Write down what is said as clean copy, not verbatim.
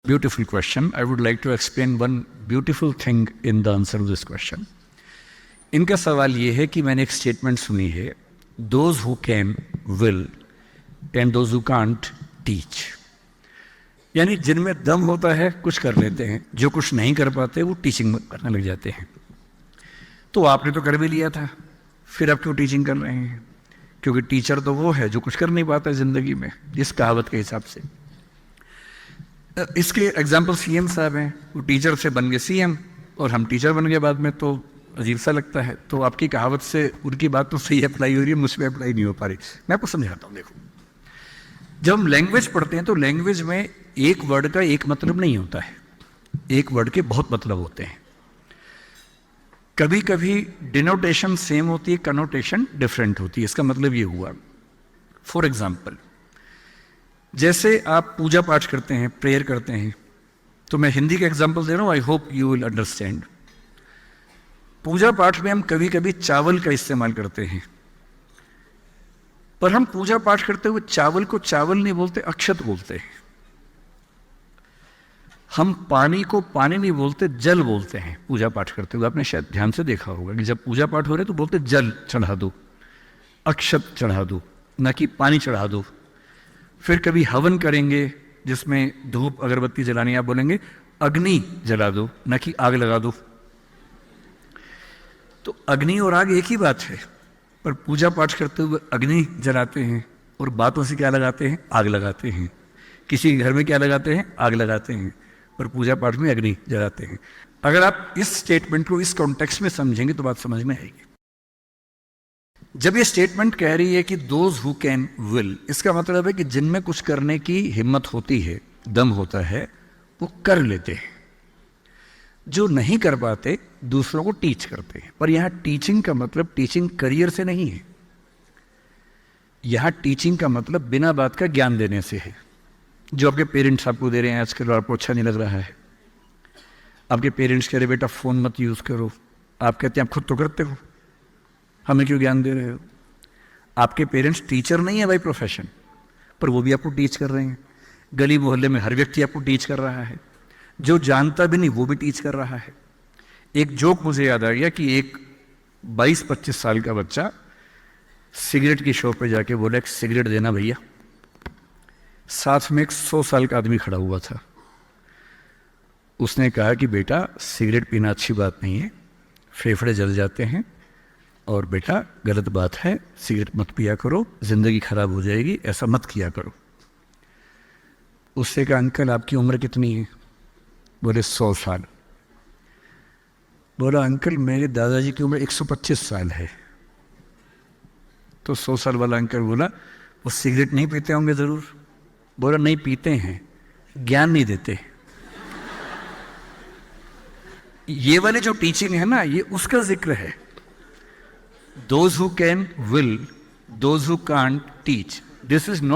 Beautiful question. I would like to explain one beautiful thing in the answer to this question. इनका सवाल ये है कि मैंने एक स्टेटमेंट सुनी है, those who can will and those who can't teach. यानी जिनमें दम होता है कुछ कर लेते हैं, जो कुछ नहीं कर पाते वो टीचिंग करने लग जाते हैं। तो आपने तो कर भी लिया था, फिर आप क्यों टीचिंग कर रहे हैं? क्योंकि टीचर तो वो है जो कुछ कर नहीं पाता ज़िंदगी में, इस कहावत के हिसाब से। इसके एग्जाम्पल सीएम साहब हैं, वो टीचर से बन गए सीएम और हम टीचर बन गए बाद में, तो अजीब सा लगता है। तो आपकी कहावत से उनकी बात तो सही अप्लाई हो रही है, मुझ पर अप्लाई नहीं हो पा रही। मैं आपको समझाता हूँ। देखो, जब हम लैंग्वेज पढ़ते हैं तो लैंग्वेज में एक वर्ड का एक मतलब नहीं होता है, एक वर्ड के बहुत मतलब होते हैं। कभी कभी डिनोटेशन सेम होती है, कनोटेशन डिफरेंट होती है। इसका मतलब ये हुआ, फॉर एग्जाम्पल, जैसे आप पूजा पाठ करते हैं, प्रेयर करते हैं, तो मैं हिंदी का एग्जाम्पल दे रहा हूँ, I hope you will understand. पूजा पाठ में हम कभी कभी चावल का इस्तेमाल करते हैं, पर हम पूजा पाठ करते हुए चावल को चावल नहीं बोलते, अक्षत बोलते हैं। हम पानी को पानी नहीं बोलते, जल बोलते हैं पूजा पाठ करते हुए। आपने शायद ध्यान से देखा होगा कि जब पूजा पाठ हो रहे तो बोलते जल चढ़ा दो, अक्षत चढ़ा दो, ना कि पानी चढ़ा दो। फिर कभी हवन करेंगे जिसमें धूप अगरबत्ती जलानी, आप बोलेंगे अग्नि जला दो, ना कि आग लगा दो। तो अग्नि और आग एक ही बात है, पर पूजा पाठ करते हुए अग्नि जलाते हैं और बातों से क्या लगाते हैं? आग लगाते हैं। किसी के घर में क्या लगाते हैं? आग लगाते हैं, पर पूजा पाठ में अग्नि जलाते हैं। अगर आप इस स्टेटमेंट को इस कॉन्टेक्स्ट में समझेंगे तो बात समझ में आएगी। जब ये स्टेटमेंट कह रही है कि दोज हु कैन विल, इसका मतलब है कि जिनमें कुछ करने की हिम्मत होती है, दम होता है, वो कर लेते हैं। जो नहीं कर पाते दूसरों को टीच करते हैं। पर यहां टीचिंग का मतलब टीचिंग करियर से नहीं है, यहां टीचिंग का मतलब बिना बात का ज्ञान देने से है। जो आपके पेरेंट्स आपको दे रहे हैं आजकल और आपको अच्छा नहीं लग रहा है, आपके पेरेंट्स कह रहे बेटा फोन मत यूज करो, आप कहते हैं आप खुद तो करते हो, हमें क्यों ज्ञान दे रहे हो? आपके पेरेंट्स टीचर नहीं है बाय प्रोफेशन, पर वो भी आपको टीच कर रहे हैं। गली मोहल्ले में हर व्यक्ति आपको टीच कर रहा है, जो जानता भी नहीं वो भी टीच कर रहा है। एक जोक मुझे याद आ गया कि एक 22-25 साल का बच्चा सिगरेट की शॉप पे जाके बोला एक सिगरेट देना भैया। साथ में एक 100 साल का आदमी खड़ा हुआ था। उसने कहा कि बेटा सिगरेट पीना अच्छी बात नहीं है, फेफड़े जल जाते हैं, और बेटा गलत बात है, सिगरेट मत पिया करो, जिंदगी खराब हो जाएगी, ऐसा मत किया करो। उससे कहा अंकल आपकी उम्र कितनी है? बोले 100 साल। बोला अंकल मेरे दादाजी की उम्र 125 साल है। तो 100 साल वाला अंकल बोला वो सिगरेट नहीं पीते होंगे जरूर? बोला नहीं पीते हैं, ज्ञान नहीं देते। ये वाले जो टीचिंग है ना, ये उसका जिक्र है। Those who can will, those who can't teach. This is not